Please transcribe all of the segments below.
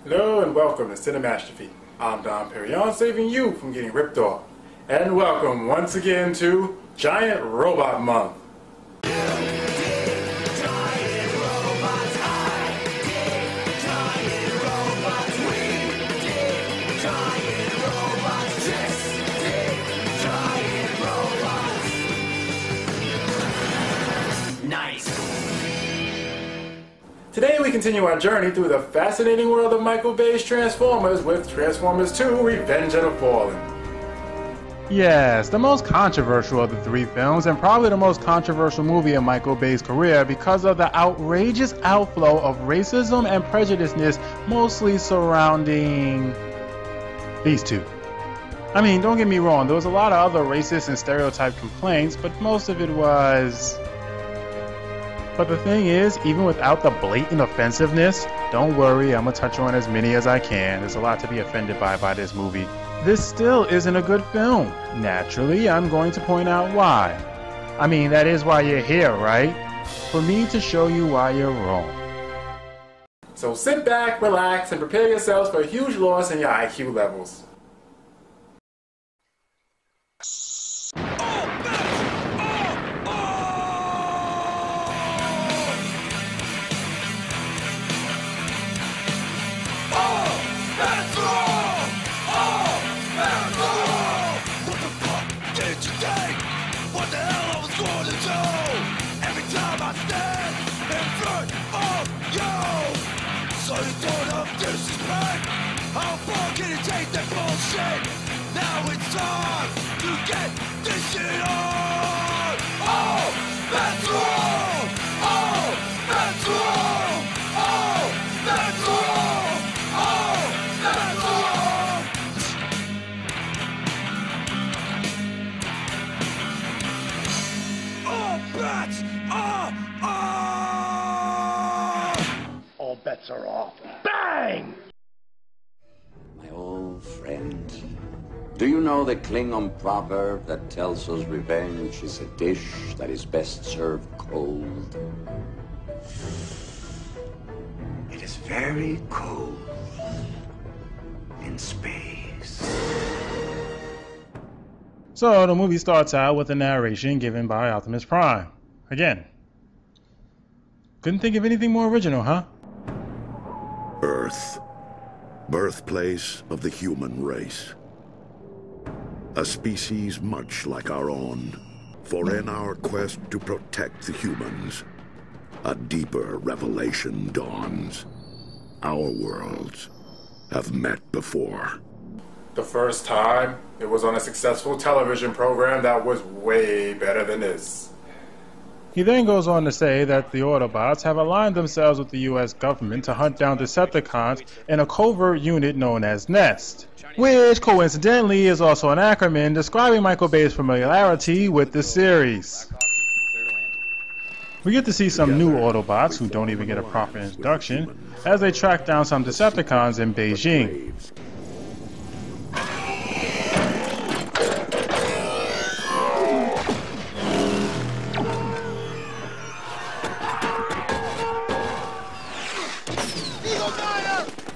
Hello and welcome to Cinematography. I'm Don Perignon, saving you from getting ripped off. And welcome once again to Giant Robot Month. Today we continue our journey through the fascinating world of Michael Bay's Transformers with Transformers 2: Revenge of the Fallen. Yes, the most controversial of the three films and probably the most controversial movie in Michael Bay's career because of the outrageous outflow of racism and prejudiceness mostly surrounding these two. I mean, don't get me wrong, there was a lot of other racist and stereotype complaints, but most of it was... But the thing is, even without the blatant offensiveness, don't worry, I'm gonna touch on as many as I can. There's a lot to be offended by this movie. This still isn't a good film. Naturally, I'm going to point out why. I mean, that is why you're here, right? For me to show you why you're wrong. So sit back, relax, and prepare yourselves for a huge loss in your IQ levels. So you don't have disrespect. How far can you take that bullshit? Now it's time to get this shit on. Oh, that's wrong. Oh, that's wrong. Oh, that's wrong. Oh, that's wrong. All bets are All bets are off. Bang! My old friend, do you know the Klingon proverb that tells us revenge is a dish that is best served cold? It is very cold in space. So the movie starts out with a narration given by Optimus Prime. Again. Couldn't think of anything more original, huh? Earth, birthplace of the human race. A species much like our own, for in our quest to protect the humans, a deeper revelation dawns. Our worlds have met before. The first time, it was on a successful television program that was way better than this. He then goes on to say that the Autobots have aligned themselves with the US government to hunt down Decepticons in a covert unit known as NEST, which coincidentally is also an acronym describing Michael Bay's familiarity with the series. We get to see some new Autobots who don't even get a proper introduction as they track down some Decepticons in Beijing.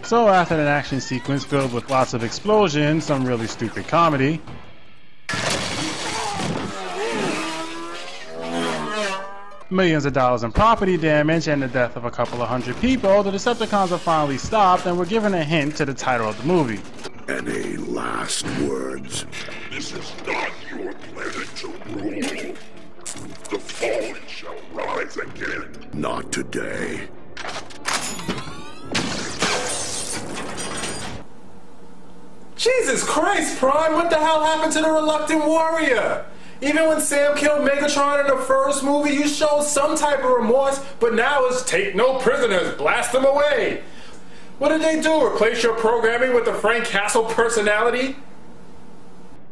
So after an action sequence filled with lots of explosions, some really stupid comedy, millions of dollars in property damage, and the death of a couple of hundred people, the Decepticons are finally stopped and we're given a hint to the title of the movie. Any last words? This is not your planet to rule. The fallen shall rise again. Not today. Jesus Christ, Prime! What the hell happened to the reluctant warrior? Even when Sam killed Megatron in the first movie, you showed some type of remorse, but now it's take no prisoners, blast them away! What did they do, replace your programming with the Frank Castle personality?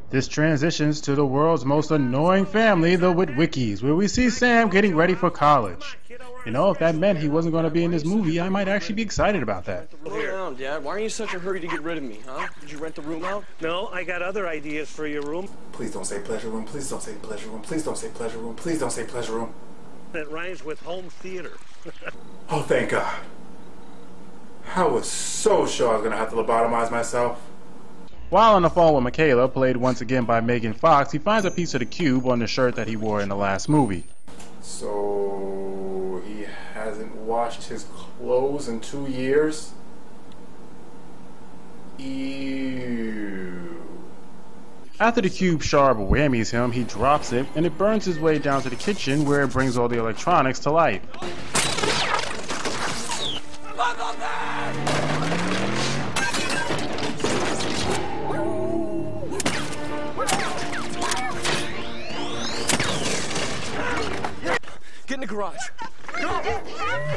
This transitions to the world's most annoying family, the Witwickies, where we see Sam getting ready for college. You know, if that meant he wasn't going to be in this movie, I might actually be excited about that. Slow down, Dad. Why are you in such a hurry to get rid of me, huh? Did you rent the room out? No, I got other ideas for your room. Please don't say pleasure room, please don't say pleasure room, please don't say pleasure room, please don't say pleasure room. That rhymes with home theater. Oh, thank God. I was so sure I was gonna have to lobotomize myself. While on the phone with Michaela, played once again by Megan Fox, he finds a piece of the cube on the shirt that he wore in the last movie. So he hasn't washed his clothes in 2 years? Ew. After the cube shard whammies him, he drops it, and it burns his way down to the kitchen where it brings all the electronics to life. Get in the garage. No!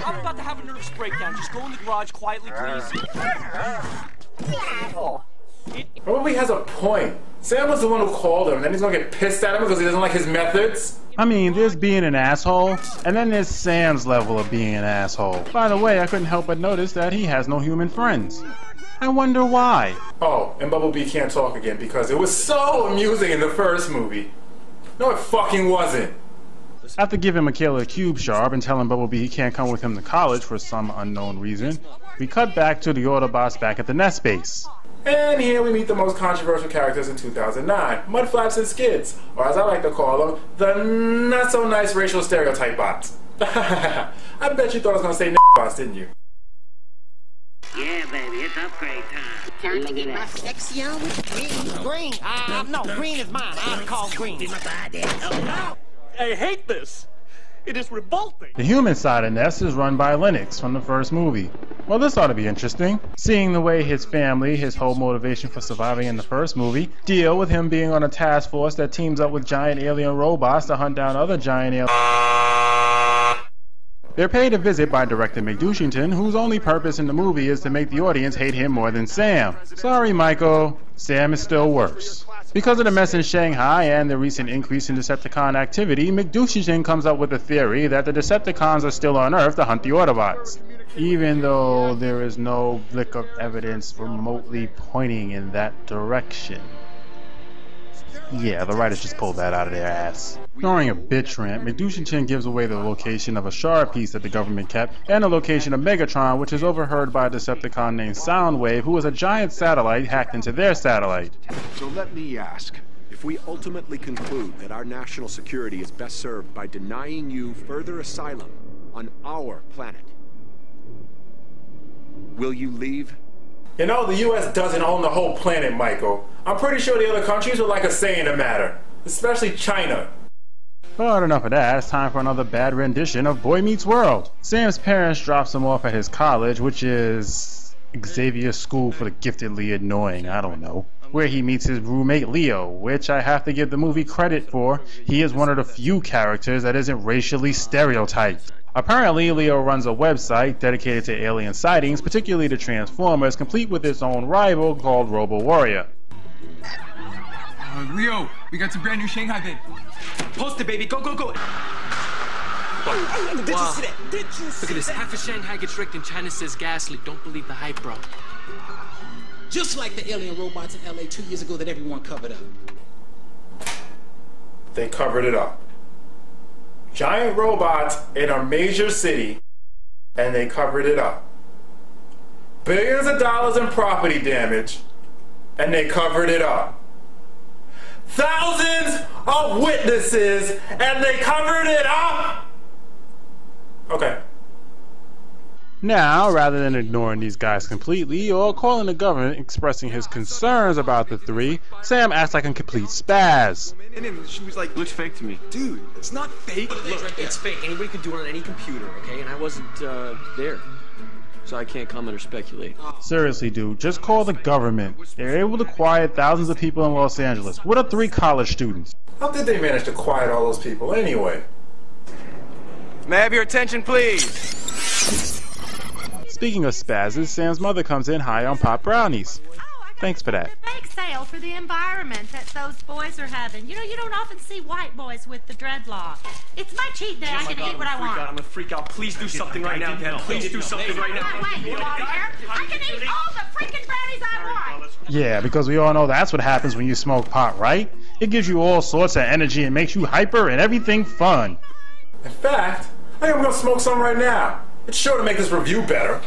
I'm about to have a nervous breakdown. Just go in the garage quietly, please. Probably has a point. Sam was the one who called him, and then he's gonna get pissed at him because he doesn't like his methods. I mean, there's being an asshole, and then there's Sam's level of being an asshole. By the way, I couldn't help but notice that he has no human friends. I wonder why. Oh, and Bumblebee can't talk again because it was so amusing in the first movie. No, it fucking wasn't. After giving Michaela a cube shard and telling Bumblebee he can't come with him to college for some unknown reason, we cut back to the Autobots back at the nest base. And here we meet the most controversial characters in 2009, Mudflaps and Skids, or as I like to call them, the not-so-nice racial stereotype bots. I bet you thought I was going to say bots, didn't you? Yeah, baby, it's upgrade time. Time to get my sexy on with green. Green? No, green is mine. I'm called green. I hate this. It is revolting. The human side of Ness is run by Lennox from the first movie. Well, this ought to be interesting. Seeing the way his family, his whole motivation for surviving in the first movie, deal with him being on a task force that teams up with giant alien robots to hunt down other giant aliens. They're paid a visit by director McDouchington, whose only purpose in the movie is to make the audience hate him more than Sam. Sorry, Michael. Sam is still worse. Because of the mess in Shanghai and the recent increase in Decepticon activity, McDouchington comes up with a theory that the Decepticons are still on Earth to hunt the Autobots, even though there is no lick of evidence remotely pointing in that direction. Yeah, the writers just pulled that out of their ass. During a bitch rant, McDouchington gives away the location of a shard piece that the government kept, and the location of Megatron, which is overheard by a Decepticon named Soundwave, who is a giant satellite hacked into their satellite. So let me ask, if we ultimately conclude that our national security is best served by denying you further asylum on our planet, will you leave? You know, the US doesn't own the whole planet, Michael. I'm pretty sure the other countries would like a say in the matter, especially China. But enough of that, it's time for another bad rendition of Boy Meets World. Sam's parents drops him off at his college, which is Xavier School for the Giftedly Annoying, I don't know, where he meets his roommate Leo, which I have to give the movie credit for. He is one of the few characters that isn't racially stereotyped. Apparently, Leo runs a website dedicated to alien sightings, particularly the Transformers, complete with its own rival called Robo Warrior. Leo, we got some brand new Shanghai vid. Post it, baby. Go, go, go. Did you see that? Did you see Look at this. Half of Shanghai gets wrecked and China says gas leak. Don't believe the hype, bro. Just like the alien robots in LA 2 years ago that everyone covered up. They covered it up. Giant robots in a major city, and they covered it up. Billions of dollars in property damage, and they covered it up. Thousands of witnesses, and they covered it up! Okay. Now, rather than ignoring these guys completely or calling the government expressing his concerns about the three, Sam acts like a complete spaz. And she was like, looks fake to me. Dude, it's not fake. Look, it's fake. Anybody could do it on any computer, okay? And I wasn't there. So I can't comment or speculate. Seriously, dude, just call the government. They're able to quiet thousands of people in Los Angeles. What are 3 college students? How did they manage to quiet all those people anyway? May I have your attention, please? Speaking of spazzes, Sam's mother comes in high on pop brownies. Thanks for that. Bake sale for the environment that those boys are having. You know, you don't often see white boys with the dreadlock. It's my cheat day. I can eat what I want. I'm gonna freak out. Please do something right now, Dad. Please do something right now. Wait, you want here? I can eat all the freaking brownies I want. Yeah, because we all know that's what happens when you smoke pot, right? It gives you all sorts of energy and makes you hyper and everything fun. In fact, I think I'm gonna smoke some right now. It's sure to make this review better.